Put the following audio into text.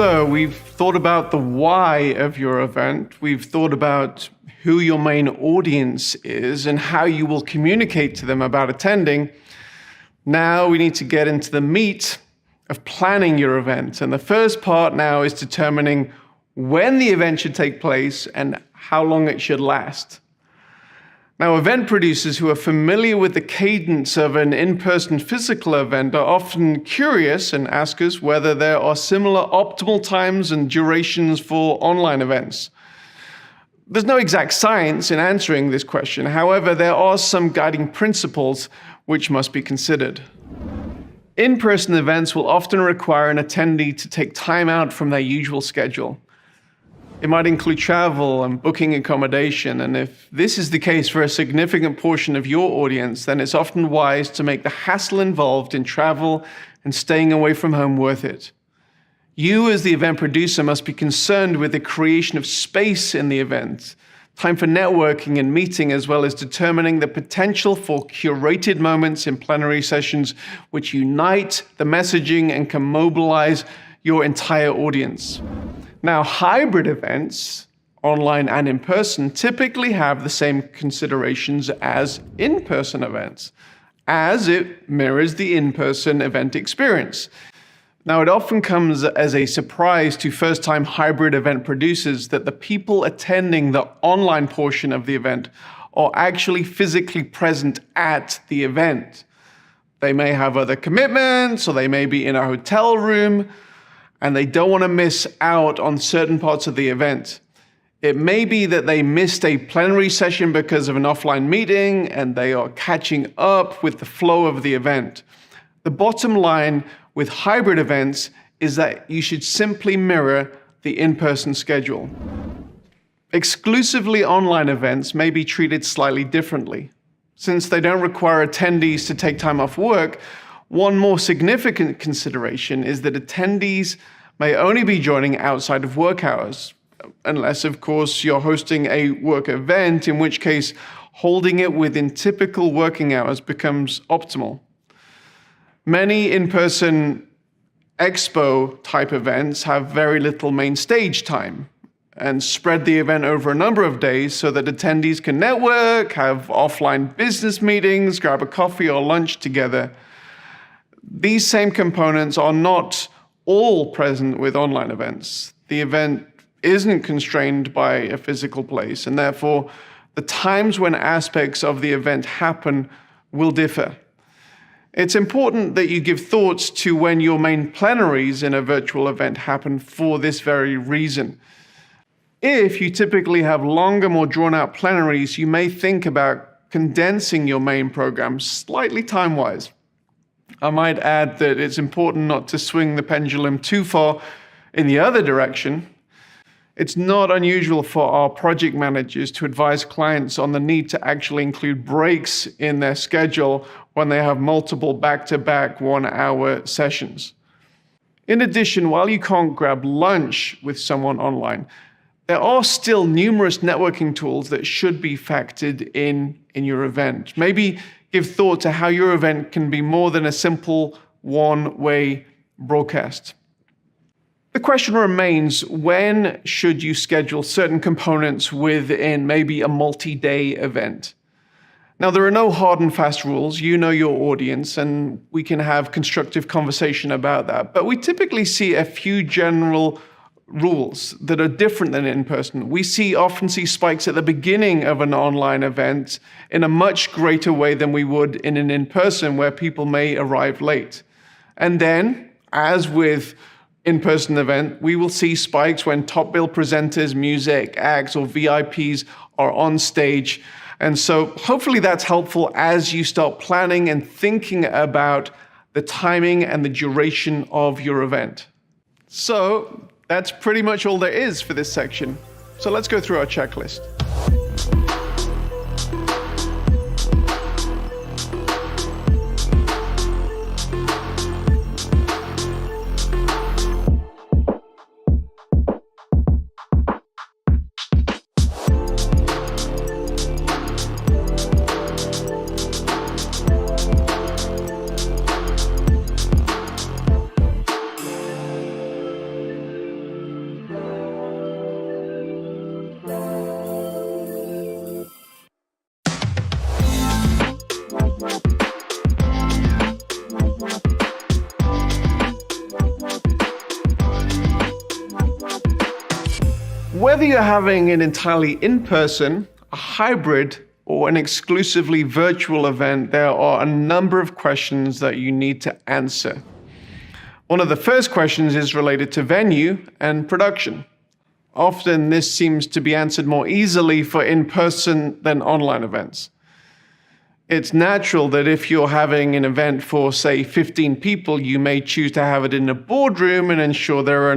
So we've thought about the why of your event. We've thought about who your main audience is and how you will communicate to them about attending. Now we need to get into the meat of planning your event. And the first part now is determining when the event should take place and how long it should last. Now, event producers who are familiar with the cadence of an in-person physical event are often curious and ask us whether there are similar optimal times and durations for online events. There's no exact science in answering this question. However, there are some guiding principles which must be considered. In-person events will often require an attendee to take time out from their usual schedule. It might include travel and booking accommodation, and if this is the case for a significant portion of your audience, then it's often wise to make the hassle involved in travel and staying away from home worth it. You, as the event producer, must be concerned with the creation of space in the event, time for networking and meeting, as well as determining the potential for curated moments in plenary sessions which unite the messaging and can mobilize your entire audience. Now, hybrid events, online and in person, typically have the same considerations as in-person events, as it mirrors the in-person event experience. Now, it often comes as a surprise to first-time hybrid event producers that the people attending the online portion of the event are actually physically present at the event. They may have other commitments, or they may be in a hotel room, and they don't want to miss out on certain parts of the event. It may be that they missed a plenary session because of an offline meeting, and they are catching up with the flow of the event. The bottom line with hybrid events is that you should simply mirror the in-person schedule. Exclusively online events may be treated slightly differently. Since they don't require attendees to take time off work, one more significant consideration is that attendees may only be joining outside of work hours, unless, of course, you're hosting a work event, in which case holding it within typical working hours becomes optimal. Many in-person expo-type events have very little main stage time and spread the event over a number of days so that attendees can network, have offline business meetings, grab a coffee or lunch together. These same components are not all present with online events. The event isn't constrained by a physical place, and therefore the times when aspects of the event happen will differ. It's important that you give thoughts to when your main plenaries in a virtual event happen for this very reason. If you typically have longer, more drawn-out plenaries, you may think about condensing your main program slightly time-wise. I might add that it's important not to swing the pendulum too far in the other direction. It's not unusual for our project managers to advise clients on the need to actually include breaks in their schedule when they have multiple back-to-back one-hour sessions. In addition, while you can't grab lunch with someone online, there are still numerous networking tools that should be factored in your event. Maybe give thought to how your event can be more than a simple one-way broadcast. The question remains, when should you schedule certain components within maybe a multi-day event? Now, there are no hard and fast rules. You know your audience, and we can have constructive conversation about that. But we typically see a few general rules that are different than in person. We often see spikes at the beginning of an online event in a much greater way than we would in an in-person where people may arrive late. And then, as with in-person event, we will see spikes when top bill presenters, music acts, or VIPs are on stage. And so hopefully that's helpful as you start planning and thinking about the timing and the duration of your event. So that's pretty much all there is for this section. So let's go through our checklist. whether you're having an entirely in-person, a hybrid, or an exclusively virtual event, there are a number of questions that you need to answer. One of the first questions is related to venue and production. Often this seems to be answered more easily for in-person than online events. It's natural that if you're having an event for, say, 15 people, you may choose to have it in a boardroom and ensure there are